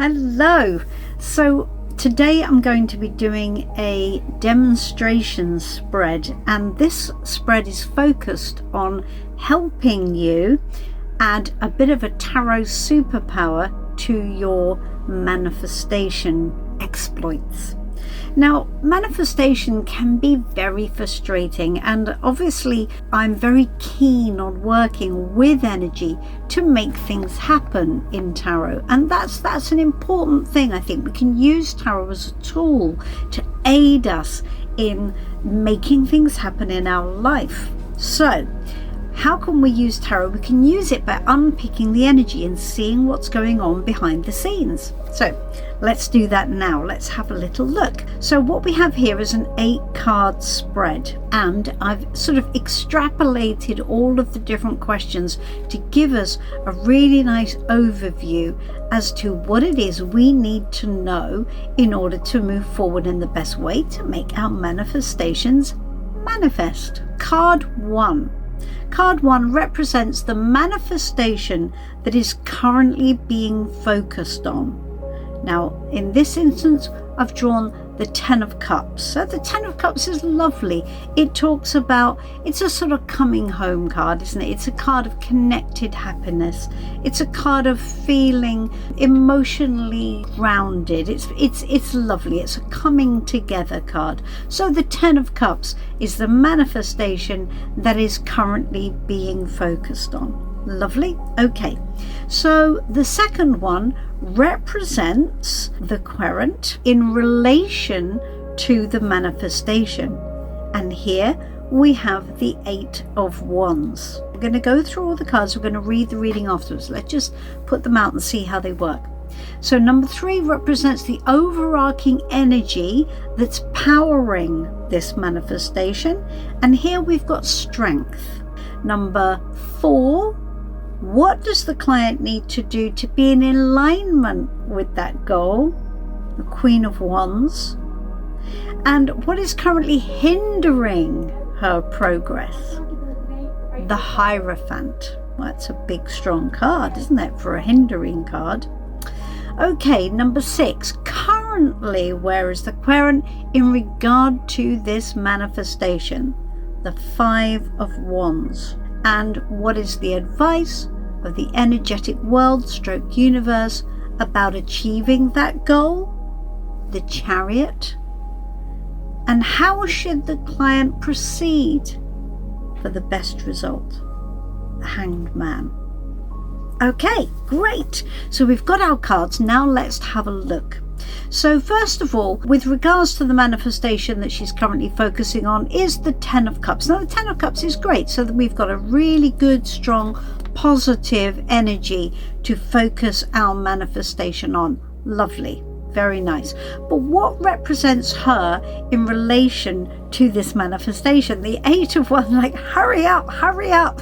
Hello. So today I'm going to be doing a demonstration spread, and this spread is focused on helping you add a bit of a tarot superpower to your manifestation exploits. Now, manifestation can be very frustrating, and obviously I'm very keen on working with energy to make things happen in tarot, and that's an important thing. I think we can use tarot as a tool to aid us in making things happen in our life. So how can we use tarot? We can use it by unpicking the energy and seeing what's going on behind the scenes. So let's do that now. Let's have a little look. So what we have here is an 8-card spread, and I've sort of extrapolated all of the different questions to give us a really nice overview as to what it is we need to know in order to move forward in the best way to make our manifestations manifest. Card 1. Card 1 represents the manifestation that is currently being focused on. Now, in this instance, I've drawn the 10 of Cups. So the 10 of Cups is lovely. It talks about, it's a sort of coming home card, isn't it? It's a card of connected happiness. It's a card of feeling emotionally grounded. It's lovely. It's a coming together card. So the 10 of Cups is the manifestation that is currently being focused on. Lovely. Okay, so the second one represents the querent in relation to the manifestation, and here we have the 8 of Wands. We're going to go through all the cards. We're going to read the reading afterwards. Let's just put them out and see how they work. So number 3 represents the overarching energy that's powering this manifestation, and here we've got strength. Number 4, what does the client need to do to be in alignment with that goal? The Queen of Wands. And what is currently hindering her progress? The Hierophant. Well, that's a big strong card, isn't it, for a hindering card? Okay, number 6. Currently, where is the querent in regard to this manifestation? The 5 of Wands. And what is the advice of the energetic world stroke universe about achieving that goal? The Chariot. And how should the client proceed for the best result? The Hanged Man. Okay, great. So we've got our cards. Now let's have a look. So first of all, with regards to the manifestation that she's currently focusing on is the 10 of Cups. Now the 10 of Cups is great, so that we've got a really good, strong, positive energy to focus our manifestation on. Lovely, very nice. But what represents her in relation to this manifestation? The 8 of Wands, like, hurry up, hurry up.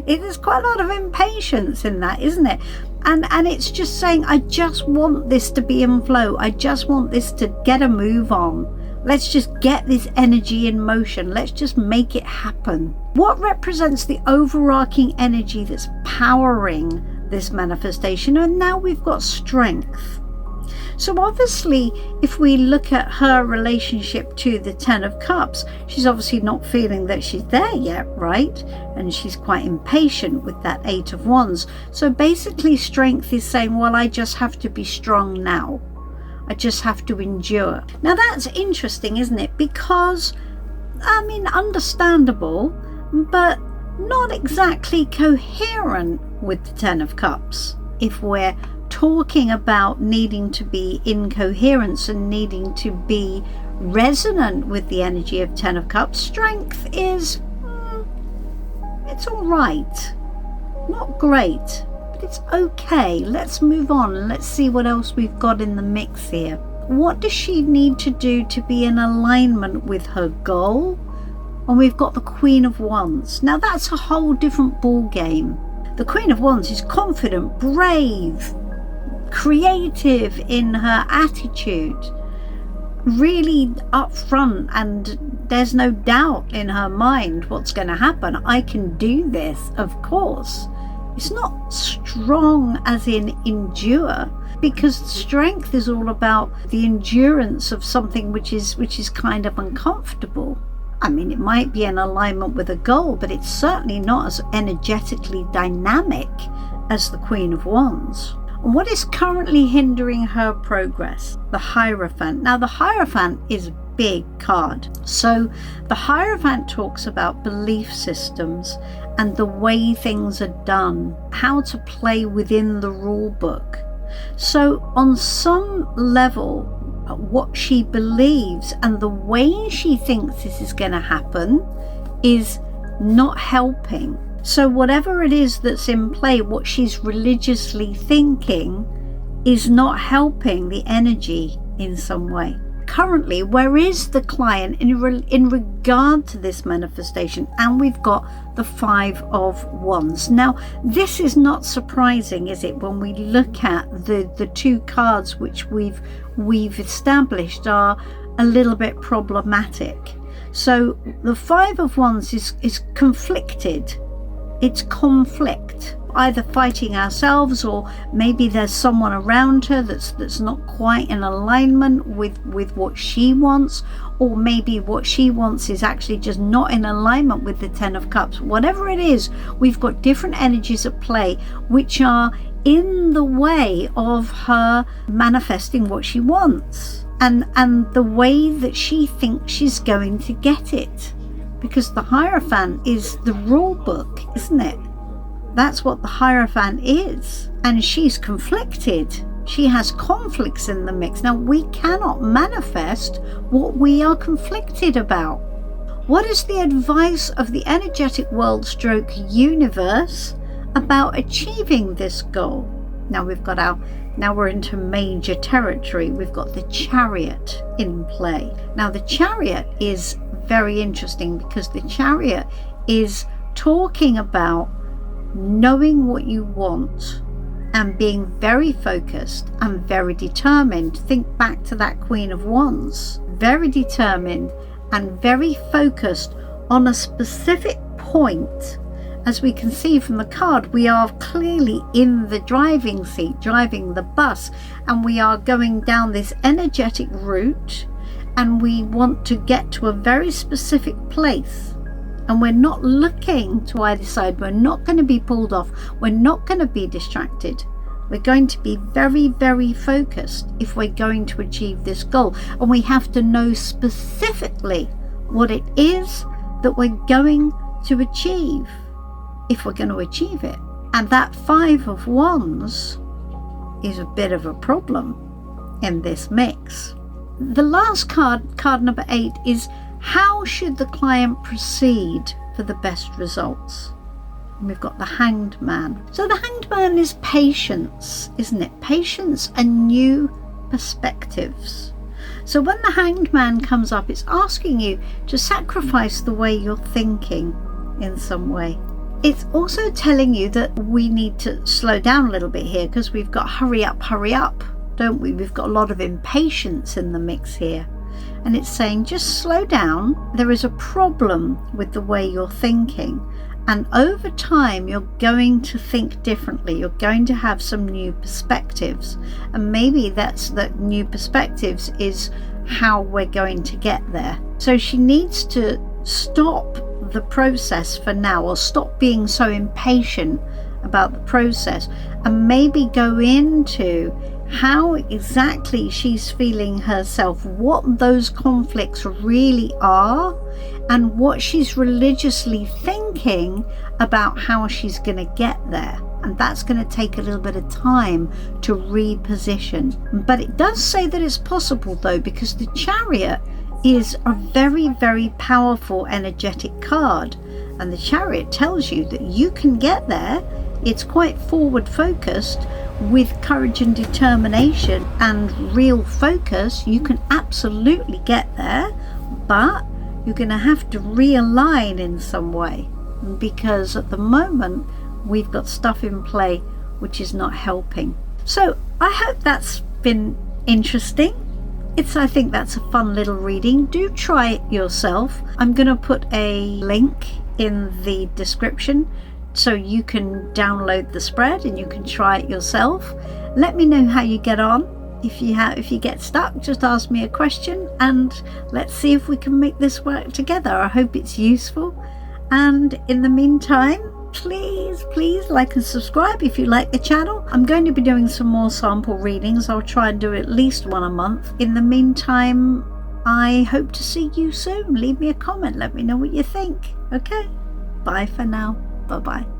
It is quite a lot of impatience in that, isn't it? And it's just saying, I just want this to be in flow. I just want this to get a move on. Let's just get this energy in motion. Let's just make it happen. What represents the overarching energy that's powering this manifestation? And now we've got strength. So obviously, if we look at her relationship to the 10 of Cups, she's obviously not feeling that she's there yet, right? And she's quite impatient with that 8 of Wands. So basically, strength is saying, well, I just have to be strong now. I just have to endure. Now that's interesting, isn't it? Because, I mean, understandable, but not exactly coherent with the 10 of Cups. If we're talking about needing to be in coherence and needing to be resonant with the energy of 10 of Cups, strength is, it's all right. Not great, but it's okay. Let's move on and let's see what else we've got in the mix here. What does she need to do to be in alignment with her goal? And we've got the Queen of Wands. Now that's a whole different ball game. The Queen of Wands is confident, brave, creative in her attitude, really upfront, and there's no doubt in her mind what's going to happen. I can do this, of course. It's not strong as in endure, because strength is all about the endurance of something which is kind of uncomfortable. I mean, it might be in alignment with a goal, but it's certainly not as energetically dynamic as the Queen of Wands. And what is currently hindering her progress? The Hierophant. Now, the Hierophant is a big card. So the Hierophant talks about belief systems and the way things are done, how to play within the rule book. So on some level, what she believes and the way she thinks this is going to happen is not helping. So whatever it is that's in play, what she's religiously thinking is not helping the energy in some way. Currently, where is the client in regard to this manifestation? And we've got the Five of Wands. Now, this is not surprising, is it, when we look at the two cards which we've established are a little bit problematic. So the Five of Wands is conflicted. It's conflict, either fighting ourselves, or maybe there's someone around her that's not quite in alignment with what she wants, or maybe what she wants is actually just not in alignment with the Ten of Cups. Whatever it is, we've got different energies at play which are in the way of her manifesting what she wants and the way that she thinks she's going to get it. Because the Hierophant is the rule book, isn't it? That's what the Hierophant is. And she's conflicted. She has conflicts in the mix. Now, we cannot manifest what we are conflicted about. What is the advice of the energetic world stroke universe about achieving this goal? Now we're into major territory. We've got the Chariot in play. Now the Chariot is very interesting because the Chariot is talking about knowing what you want and being very focused and very determined. Think back to that Queen of Wands. Very determined and very focused on a specific point. As we can see from the card, we are clearly in the driving seat, driving the bus, and we are going down this energetic route, and we want to get to a very specific place. And we're not looking to either side. We're not going to be pulled off. We're not going to be distracted. We're going to be very, very focused if we're going to achieve this goal. And we have to know specifically what it is that we're going to achieve if we're going to achieve it. And that Five of Wands is a bit of a problem in this mix. The last card number 8, is how should the client proceed for the best results? And we've got the Hanged Man. So the Hanged Man is patience, isn't it? Patience and new perspectives. So when the Hanged Man comes up, it's asking you to sacrifice the way you're thinking in some way. It's also telling you that we need to slow down a little bit here, because we've got hurry up, don't we? We've got a lot of impatience in the mix here. And it's saying just slow down. There is a problem with the way you're thinking. And over time, you're going to think differently. You're going to have some new perspectives. And maybe that new perspectives is how we're going to get there. So she needs to stop the process for now, or stop being so impatient about the process, and maybe go into how exactly she's feeling herself, what those conflicts really are, and what she's religiously thinking about how she's going to get there. And that's going to take a little bit of time to reposition. But it does say that it's possible, though, because the Chariot is a very, very powerful energetic card. And the Chariot tells you that you can get there. It's quite forward focused. With courage and determination and real focus, you can absolutely get there, but you're going to have to realign in some way, because at the moment we've got stuff in play which is not helping. So I hope that's been interesting. I think that's a fun little reading. Do try it yourself. I'm going to put a link in the description so you can download the spread and you can try it yourself. let me know how you get on. If you get stuck, just ask me a question and let's see if we can make this work together. I hope it's useful, and in the meantime, please like and subscribe if you like the channel. I'm going to be doing some more sample readings. I'll try and do at least one a month. In the meantime, I hope to see you soon. Leave me a comment, let me know what you think. Okay, bye for now. Bye bye.